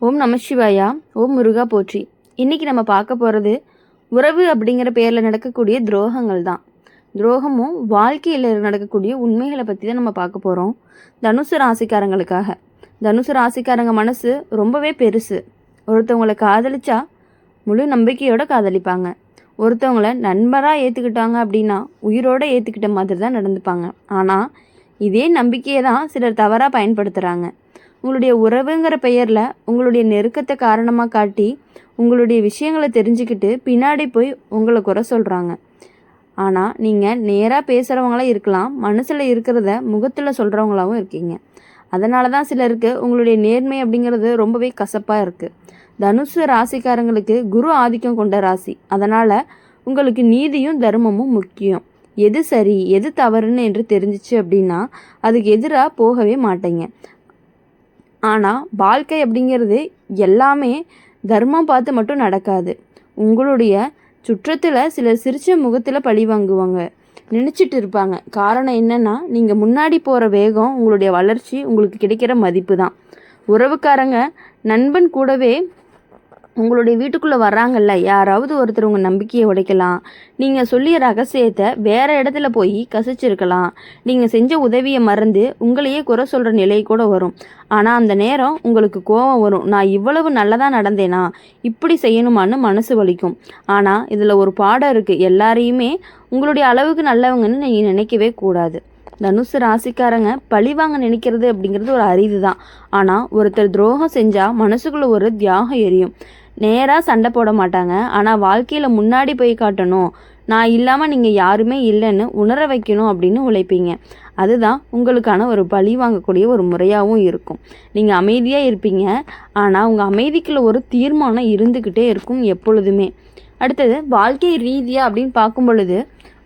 ஓம் நமசிவாயா. ஓம் முருகா போற்றி. இன்றைக்கி நம்ம பார்க்க போகிறது உறவு அப்படிங்கிற பேரில் நடக்கக்கூடிய துரோகங்கள் தான். துரோகமும் வாழ்க்கையில் நடக்கக்கூடிய உண்மைகளை பற்றி தான் நம்ம பார்க்க போகிறோம். தனுசு ராசிக்காரங்களுக்காக. தனுசு ராசிக்காரங்க மனசு ரொம்பவே பெருசு. ஒருத்தவங்களை காதலிச்சா முழு நம்பிக்கையோடு காதலிப்பாங்க. ஒருத்தவங்களை நண்பராக ஏற்றுக்கிட்டாங்க அப்படின்னா உயிரோடு ஏற்றுக்கிட்ட மாதிரி தான் நடந்துப்பாங்க. ஆனால் இதே நம்பிக்கையை தான் சிலர் தவறாக பயன்படுத்துகிறாங்க. உங்களுடைய உறவுங்கிற பெயரில் உங்களுடைய நெருக்கத்தை காரணமாக காட்டி உங்களுடைய விஷயங்களை தெரிஞ்சுக்கிட்டு பின்னாடி போய் உங்களை குறை சொல்கிறாங்க. ஆனால் நீங்கள் நேராக பேசுகிறவங்களாம் இருக்கலாம், மனசில் இருக்கிறத முகத்தில் சொல்கிறவங்களாகவும் இருக்கீங்க. அதனால தான் சிலருக்கு உங்களுடைய நேர்மை அப்படிங்கிறது ரொம்பவே கசப்பாக இருக்குது. தனுசு ராசிக்காரங்களுக்கு குரு ஆதிக்கம் கொண்ட ராசி. அதனால் உங்களுக்கு நீதியும் தர்மமும் முக்கியம். எது சரி எது தவறுன்னு என்று தெரிஞ்சிச்சு அப்படின்னா அதுக்கு எதிராக போகவே மாட்டீங்க. ஆனால் வாழ்க்கை அப்படிங்கிறது எல்லாமே தர்மம் பார்த்து மட்டும் நடக்காது. உங்களுடைய சுற்றத்தில் சிலர் சிரிச்ச முகத்தில் பழி வாங்குவாங்க, நினச்சிட்டு இருப்பாங்க. காரணம் என்னென்னா, நீங்கள் முன்னாடி போகிற வேகம், உங்களுடைய வளர்ச்சி, உங்களுக்கு கிடைக்கிற மதிப்பு தான். உறவுக்காரங்க நண்பன் கூடவே உங்களுடைய வீட்டுக்குள்ளே வர்றாங்கல்ல, யாராவது ஒருத்தர் உங்கள் நம்பிக்கையை உடைக்கலாம். நீங்கள் சொல்லிய ரகசியத்தை வேறு இடத்துல போய் கசிச்சிருக்கலாம். நீங்கள் செஞ்ச உதவியை மறந்து உங்களையே குறை சொல்கிற நிலை கூட வரும். ஆனால் அந்த நேரம் உங்களுக்கு கோபம் வரும். நான் இவ்வளவு நல்லதாக நடந்தேனா, இப்படி செய்யணுமான்னு மனசு வலிக்கும். ஆனால் இதில் ஒரு பாடம் இருக்குது. எல்லாரையுமே உங்களுடைய அளவுக்கு நல்லவங்கன்னு நீங்கள் நினைக்கவே கூடாது. தனுசு ராசிக்காரங்க பழிவாங்க நினைக்கிறது அப்படிங்கிறது ஒரு அரிது தான். ஆனால் ஒருத்தர் துரோகம் செஞ்சால் மனசுக்குள்ளே ஒரு தியாகம் எரியும். நேராக சண்டை போட மாட்டாங்க. ஆனால் வாழ்க்கையில் முன்னாடி போய் காட்டணும், நான் இல்லாமல் நீங்கள் யாருமே இல்லைன்னு உணர வைக்கணும் அப்படின்னு உழைப்பீங்க. அதுதான் உங்களுக்கான ஒரு பழி வாங்கக்கூடிய ஒரு முறையாகவும் இருக்கும். நீங்கள் அமைதியாக இருப்பீங்க, ஆனால் உங்கள் அமைதிக்குள்ள ஒரு தீர்மானம் இருந்துக்கிட்டே இருக்கும் எப்பொழுதுமே. அடுத்தது வாழ்க்கை ரீதியாக அப்படின்னு பார்க்கும் பொழுது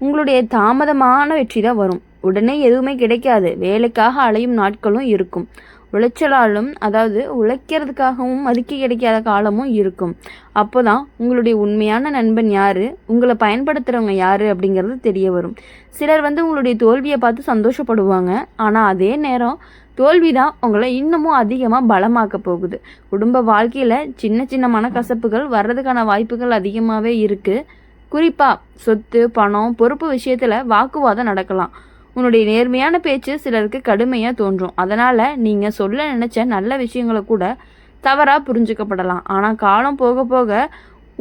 உங்களுடைய தாமதமான வெற்றி தான் வரும். உடனே எதுவுமே கிடைக்காது. வேலைக்காக அலையும் நாட்களும் இருக்கும். உழைச்சலாலும், அதாவது உழைக்கிறதுக்காகவும் மதிக்க கிடைக்காத காலமும் இருக்கும். அப்போ தான் உங்களுடைய உண்மையான நண்பன் யார், உங்களை பயன்படுத்துகிறவங்க யார் அப்படிங்கிறது தெரிய வரும். சிலர் உங்களுடைய தோல்வியை பார்த்து சந்தோஷப்படுவாங்க. ஆனால் அதே நேரம் தோல்வி தான் உங்களை இன்னமும் அதிகமாக பலமாக்க போகுது. குடும்ப வாழ்க்கையில் சின்ன சின்ன மனக்கசப்புகள் வர்றதுக்கான வாய்ப்புகள் அதிகமாகவே இருக்குது. குறிப்பாக சொத்து, பணம், பொறுப்பு விஷயத்தில் வாக்குவாதம் நடக்கலாம். உன்னுடைய நேர்மையான பேச்சு சிலருக்கு கடுமையாக தோன்றும். அதனால் நீங்கள் சொல்ல நினச்ச நல்ல விஷயங்களை கூட தவறாக புரிஞ்சுக்கப்படலாம். ஆனால் காலம் போக போக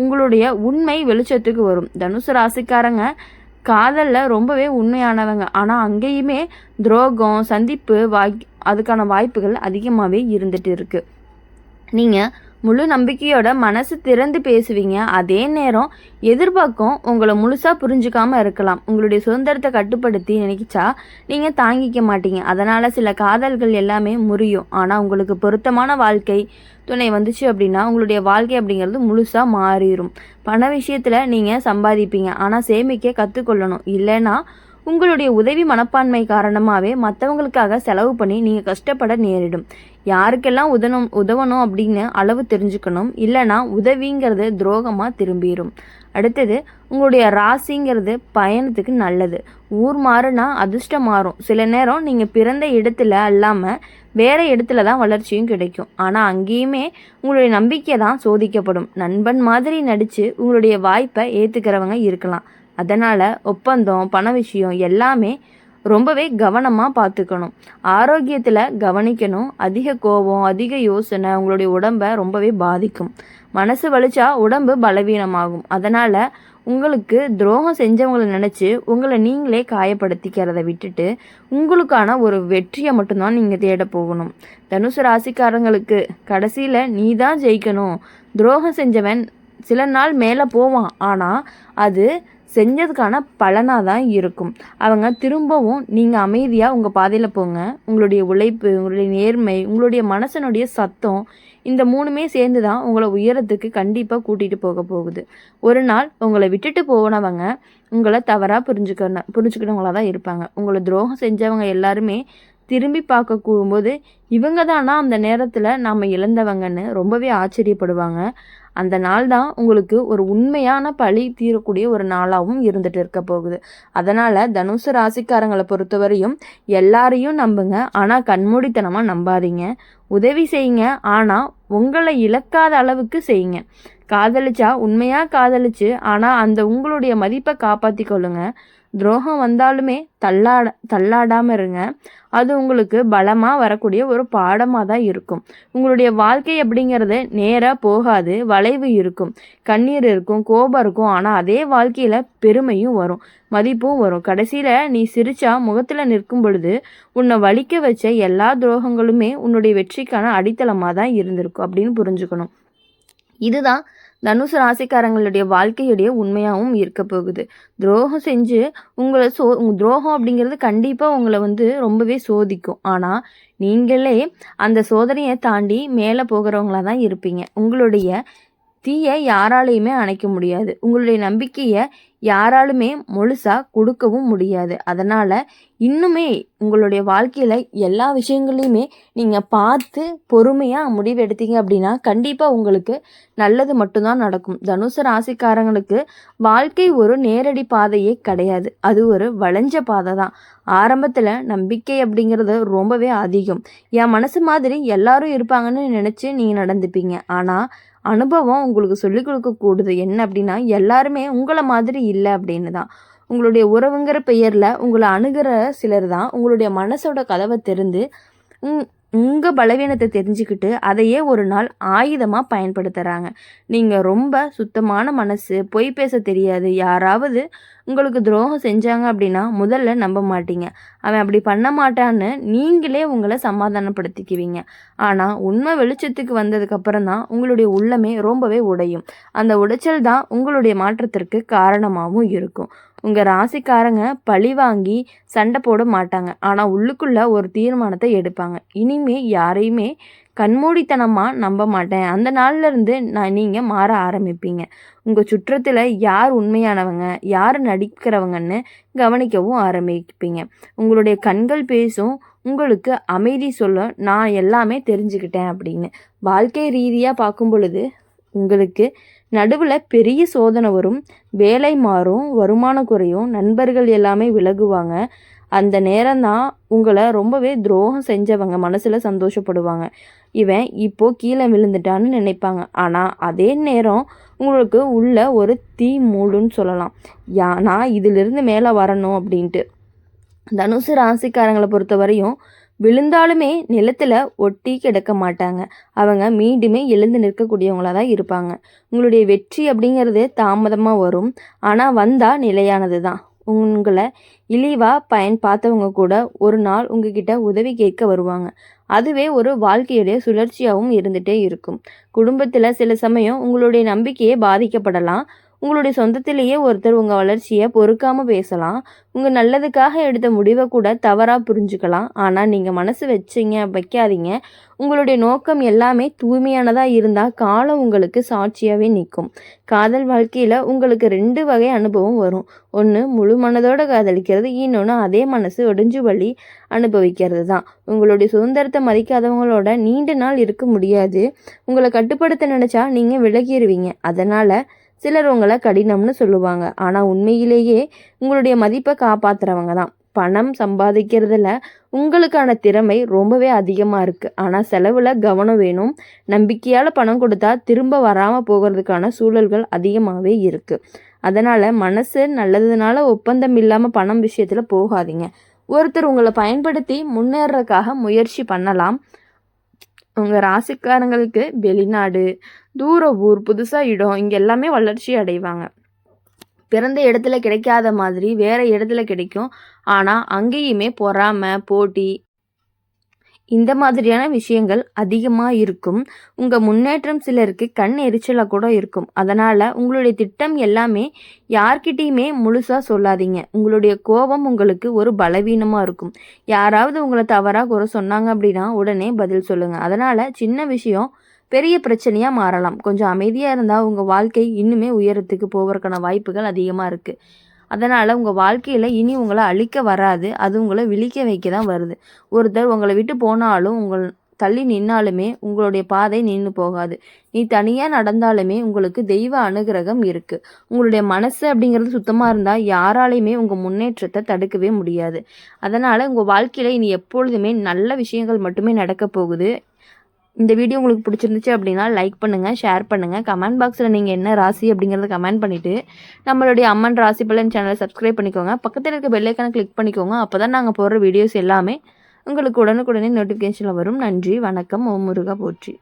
உங்களுடைய உண்மை வெளிச்சத்துக்கு வரும். தனுசு ராசிக்காரங்க காதலில் ரொம்பவே உண்மையானவங்க. ஆனால் அங்கேயுமே துரோகம், சந்திப்பு அதுக்கான வாய்ப்புகள் அதிகமாகவே இருந்துகிட்டு இருக்குது. நீங்கள் முழு நம்பிக்கையோட மனசு திறந்து பேசுவீங்க. அதே நேரம் எதிர்பார்க்கும் உங்களை முழுசாக புரிஞ்சுக்காமல் இருக்கலாம். உங்களுடைய சுதந்திரத்தை கட்டுப்படுத்தி நினைச்சா நீங்கள் தாங்கிக்க மாட்டீங்க. அதனால் சில காதல்கள் எல்லாமே முறியும். ஆனால் உங்களுக்கு பொருத்தமான வாழ்க்கை துணை வந்துச்சு அப்படின்னா உங்களுடைய வாழ்க்கை அப்படிங்கிறது முழுசாக மாறிடும். பண விஷயத்தில் நீங்கள் சம்பாதிப்பீங்க. ஆனால் சேமிக்க கற்றுக்கொள்ளணும். இல்லைன்னா உங்களுடைய உதவி மனப்பான்மை காரணமாகவே மற்றவங்களுக்காக செலவு பண்ணி நீங்கள் கஷ்டப்பட நேரிடும். யாருக்கெல்லாம் உதவணும் அப்படின்னு அளவு தெரிஞ்சுக்கணும். இல்லைனா உதவிங்கிறது துரோகமாக திரும்பிடும். அடுத்தது உங்களுடைய ராசிங்கிறது பயணத்துக்கு நல்லது. ஊர் மாறுனா அதிர்ஷ்டம் மாறும். சில நேரம் நீங்கள் பிறந்த இடத்துல இல்லாமல் வேறு இடத்துல தான் வளர்ச்சியும் கிடைக்கும். ஆனால் அங்கேயுமே உங்களுடைய நம்பிக்கை தான் சோதிக்கப்படும். நண்பன் மாதிரி நடித்து உங்களுடைய வாய்ப்பை ஏற்றுக்கிறவங்க இருக்கலாம். அதனால் ஒப்பந்தம், பண விஷயம் எல்லாமே ரொம்பவே கவனமாக பார்த்துக்கணும். ஆரோக்கியத்தில் கவனிக்கணும். அதிக கோபம், அதிக யோசனை உங்களுடைய உடம்பை ரொம்பவே பாதிக்கும். மனசு வலிச்சா உடம்பு பலவீனமாகும். அதனால் உங்களுக்கு துரோகம் செஞ்சவங்களை நினச்சி உங்களை நீங்களே காயப்படுத்திக்கிறத விட்டுட்டு உங்களுக்கான ஒரு வெற்றியை மட்டும்தான் நீங்கள் தேட போகணும். தனுசு ராசிக்காரங்களுக்கு கடைசியில் நீ தான் ஜெயிக்கணும். துரோகம் செஞ்சவன் சில நாள் மேலே போவான். ஆனால் அது செஞ்சதுக்கான பலனாக தான் இருக்கும். அவங்க திரும்பவும் நீங்கள் அமைதியாக உங்கள் பாதையில் போங்க. உங்களுடைய உழைப்பு, உங்களுடைய நேர்மை, உங்களுடைய மனசனுடைய சத்தம், இந்த மூணுமே சேர்ந்து தான் உங்களை உயரத்துக்கு கண்டிப்பாக கூட்டிகிட்டு போக போகுது. ஒரு நாள் உங்களை விட்டுட்டு போனவங்க உங்களை தவறாக புரிஞ்சுக்கிட்டவங்களாக தான் இருப்பாங்க. உங்களை துரோகம் செஞ்சவங்க எல்லாருமே திரும்பி பார்க்க கூடும்போது இவங்க தானா அந்த நேரத்தில் நாம் இழந்தவங்கன்னு ரொம்பவே ஆச்சரியப்படுவாங்க. அந்த நாள் தான் உங்களுக்கு ஒரு உண்மையான பழி தீரக்கூடிய ஒரு நாளாகவும் இருந்துட்டு இருக்க போகுது. அதனால் தனுசு ராசிக்காரங்களை பொறுத்தவரையும் எல்லாரையும் நம்புங்க, ஆனால் கண்மூடித்தனமாக நம்பாதீங்க. உதவி செய்யுங்க, ஆனால் உங்களை இழக்காத அளவுக்கு செய்யுங்க. காதலிச்சா உண்மையாக காதலிச்சு ஆனால் அந்த உங்களுடைய மதிப்பை காப்பாற்றி கொள்ளுங்க. துரோகம் வந்தாலுமே தள்ளாடாமல் இருங்க. அது உங்களுக்கு பலமாக வரக்கூடிய ஒரு பாடமாக தான் இருக்கும். உங்களுடைய வாழ்க்கை அப்படிங்கிறது நேராக போகாது, வளைவு இருக்கும், கண்ணீர் இருக்கும், கோபம் இருக்கும். ஆனால் அதே வாழ்க்கையில் பெருமையும் வரும், மதிப்பும் வரும். கடைசியில் நீ சிரிச்சா முகத்தில் நிற்கும் பொழுது உன்னை வலிக்க வச்ச எல்லா துரோகங்களுமே உன்னுடைய வெற்றிக்கான அடித்தளமாக தான் இருந்திருக்கும் அப்படின்னு புரிஞ்சுக்கணும். இதுதான் தனுசு ராசிக்காரங்களுடைய வாழ்க்கையுடைய உண்மையாகவும் இருக்க போகுது. துரோகம் செஞ்சு உங்களை துரோகம் அப்படிங்கிறது கண்டிப்பாக உங்களை ரொம்பவே சோதிக்கும். ஆனால் நீங்களே அந்த சோதனையை தாண்டி மேலே போகிறவங்களா தான் இருப்பீங்க. உங்களுடைய தீயை யாராலையுமே அணைக்க முடியாது. உங்களுடைய நம்பிக்கையை யாராலுமே முழுசாக கொடுக்கவும் முடியாது. அதனால் இன்னுமே உங்களுடைய வாழ்க்கையில் எல்லா விஷயங்களையுமே நீங்கள் பார்த்து பொறுமையாக முடிவெடுத்தீங்க அப்படின்னா கண்டிப்பாக உங்களுக்கு நல்லது மட்டும்தான் நடக்கும். தனுசு ராசிக்காரங்களுக்கு வாழ்க்கை ஒரு நேரடி பாதையே கிடையாது, அது ஒரு வளைஞ்ச பாதை தான். ஆரம்பத்தில் நம்பிக்கை அப்படிங்கிறது ரொம்பவே அதிகம். என் மனசு மாதிரி எல்லாரும் இருப்பாங்கன்னு நினச்சி நீங்கள் நடந்துப்பீங்க. ஆனால் அனுபவம் உங்களுக்கு சொல்லிக் கொடுக்கக்கூடுது என்ன அப்படின்னா, எல்லாருமே உங்களை மாதிரி இல்லை அப்படின்னு தான். உங்களுடைய உறவுங்கிற பெயரில் உங்களை அணுகிற சிலர் தான் உங்களுடைய மனசோட கதவை திறந்து உங்கள் பலவீனத்தை தெரிஞ்சுக்கிட்டு அதையே ஒரு நாள் ஆயுதமாக பயன்படுத்துகிறாங்க. நீங்கள் ரொம்ப சுத்தமான மனசு, பொய் பேச தெரியாது, யாராவது உங்களுக்கு துரோகம் செஞ்சாங்க அப்படின்னா முதல்ல நம்ப மாட்டீங்க. அவன் அப்படி பண்ண மாட்டான்னு நீங்களே உங்களை சமாதானப்படுத்திக்குவீங்க. ஆனால் உண்மை வெளிச்சத்துக்கு வந்ததுக்கப்புறம் தான் உங்களுடைய உள்ளமே ரொம்பவே உடையும். அந்த உடைச்சல் தான் உங்களுடைய மாற்றத்திற்கு காரணமாகவும் இருக்கும். உங்கள் ராசிக்காரங்க பழி வாங்கி சண்டை போட மாட்டாங்க, ஆனால் உள்ளுக்குள்ளே ஒரு தீர்மானத்தை எடுப்பாங்க. இனிமே யாரையுமே கண்மூடித்தனமாக நம்ப மாட்டேன். அந்த நாள்லேருந்து நீங்கள் மாற ஆரம்பிப்பீங்க. உங்கள் சுற்றத்தில் யார் உண்மையானவங்க, யார் நடிக்கிறவங்கன்னு கவனிக்கவும் ஆரம்பிப்பீங்க. உங்களுடைய கண்கள் பேசும், உங்களுக்கு அமைதி சொல்ல நான் எல்லாமே தெரிஞ்சுக்கிட்டேன் அப்படின்னு. வாழ்க்கை ரீதியாக பார்க்கும் பொழுது உங்களுக்கு நடுவில் பெரிய சோதனை வரும், வேலை மாறும், வருமானம் குறையும், நண்பர்கள் எல்லாமே விலகுவாங்க. அந்த நேரம்தான் உங்களை ரொம்பவே துரோகம் செஞ்சவங்க மனசில் சந்தோஷப்படுவாங்க. இவன் இப்போது கீழே விழுந்துட்டான்னு நினைப்பாங்க. ஆனால் அதே நேரம் உங்களுக்கு உள்ள ஒரு தீ மூடுன்னு சொல்லலாம். நான் இதிலிருந்து மேலே வரணும் அப்படின்ட்டு. தனுசு ராசிக்காரங்களை பொறுத்த வரையும் விழுந்தாலுமே நிலத்தில் ஒட்டி கிடக்க மாட்டாங்க. அவங்க மீண்டுமே எழுந்து நிற்கக்கூடியவங்களாக தான் இருப்பாங்க. உங்களுடைய வெற்றி அப்படிங்கிறது தாமதமாக வரும், ஆனால் வந்தால் நிலையானது தான். உங்களை இழிவாக பார்த்தவங்க கூட ஒரு நாள் உங்ககிட்ட உதவி கேட்க வருவாங்க. அதுவே ஒரு வாழ்க்கையுடைய சுழற்சியாகவும் இருந்துகிட்டே இருக்கும். குடும்பத்தில் சில சமயம் உங்களுடைய நம்பிக்கையே பாதிக்கப்படலாம். உங்களுடைய சொந்தத்திலேயே ஒருத்தர் உங்கள் வளர்ச்சியை பொறுக்காமல் பேசலாம். உங்கள் நல்லதுக்காக எடுத்த முடிவை கூட தவறாக புரிஞ்சுக்கலாம். ஆனால் நீங்கள் மனசு வைக்காதீங்க. உங்களுடைய நோக்கம் எல்லாமே தூய்மையானதாக இருந்தால் காலம் உங்களுக்கு சாட்சியாகவே நிற்கும். காதல் வாழ்க்கையில் உங்களுக்கு 2 வகை அனுபவம் வரும். ஒன்று முழு மனதோடு காதலிக்கிறது, இன்னொன்று அதே மனசு ஒடிஞ்சு வழி அனுபவிக்கிறது தான். உங்களுடைய சுதந்திரத்தை மதிக்காதவங்களோட நீண்ட நாள் இருக்க முடியாது. உங்களை கட்டுப்படுத்த நினச்சா நீங்கள் விலகிடுவீங்க. அதனால் சிலர் உங்களை கடினம்னு சொல்லுவாங்க, ஆனால் உண்மையிலேயே உங்களுடைய மதிப்பை காப்பாற்றுறவங்க தான். பணம் சம்பாதிக்கிறதுல உங்களுக்கான திறமை ரொம்பவே அதிகமாக இருக்குது, ஆனால் செலவில் கவனம் வேணும். நம்பிக்கையால் பணம் கொடுத்தா திரும்ப வராமல் போகிறதுக்கான சூழல்கள் அதிகமாகவே இருக்குது. அதனால் மனசு நல்லதுனால ஒப்பந்தம் இல்லாமல் பணம் விஷயத்தில் போகாதீங்க. ஒருத்தர் உங்களை பயன்படுத்தி முன்னேறதுக்காக முயற்சி பண்ணலாம். உங்கள் ராசிக்காரங்களுக்கு வெளிநாடு, தூர ஊர், புதுசாக இடம், இங்கே எல்லாமே வளர்ச்சி அடைவாங்க. பிறந்த இடத்துல கிடைக்காத மாதிரி வேறு இடத்துல கிடைக்கும். ஆனால் அங்கேயுமே பொறாமை, போட்டி, இந்த மாதிரியான விஷயங்கள் அதிகமாக இருக்கும். உங்கள் முன்னேற்றம் சிலருக்கு கண் எரிச்சலாக கூட இருக்கும். அதனால் உங்களுடைய திட்டம் எல்லாமே யார்கிட்டையுமே முழுசாக சொல்லாதீங்க. உங்களுடைய கோபம் உங்களுக்கு ஒரு பலவீனமாக இருக்கும். யாராவது உங்களை தவறாக குறை சொன்னாங்க அப்படின்னா உடனே பதில் சொல்லுங்கள். அதனால் சின்ன விஷயம் பெரிய பிரச்சனையாக மாறலாம். கொஞ்சம் அமைதியாக இருந்தால் உங்கள் வாழ்க்கை இன்னுமே உயரத்துக்கு போவதற்கான வாய்ப்புகள் அதிகமாக இருக்குது. அதனால் உங்கள் வாழ்க்கையில் இனி உங்களை அழிக்க வராது, அது உங்களை விழிக்க வைக்க தான் வருது. ஒருத்தர் உங்களை விட்டு போனாலும் தள்ளி நின்னாலுமே உங்களுடைய பாதை நின்று போகாது. நீ தனியாக நடந்தாலுமே உங்களுக்கு தெய்வ அனுகிரகம் இருக்குது. உங்களுடைய மனசு அப்படிங்கிறது சுத்தமாக இருந்தால் யாராலையுமே உங்கள் முன்னேற்றத்தை தடுக்கவே முடியாது. அதனால் உங்கள் வாழ்க்கையில் இனி எப்பொழுதுமே நல்ல விஷயங்கள் மட்டுமே நடக்க போகுது. இந்த வீடியோ உங்களுக்கு பிடிச்சிருந்துச்சு அப்படின்னா லைக் பண்ணுங்கள், ஷேர் பண்ணுங்கள். கமெண்ட் பாக்ஸில் நீங்கள் என்ன ராசி அப்படிங்கிறத கமெண்ட் பண்ணிவிட்டு நம்மளுடைய அம்மன் ராசி பலன் சேனலை சப்ஸ்கிரைப் பண்ணிக்கோங்க. பக்கத்தில் இருக்க பெல் ஐக்கானை கிளிக் பண்ணிக்கோங்க. அப்போ தான் நாங்கள் போடுற வீடியோஸ் எல்லாமே உங்களுக்கு உடனுக்குடனே நோட்டிஃபிகேஷனில் வரும். நன்றி, வணக்கம். ஓம் முருகா போற்றி.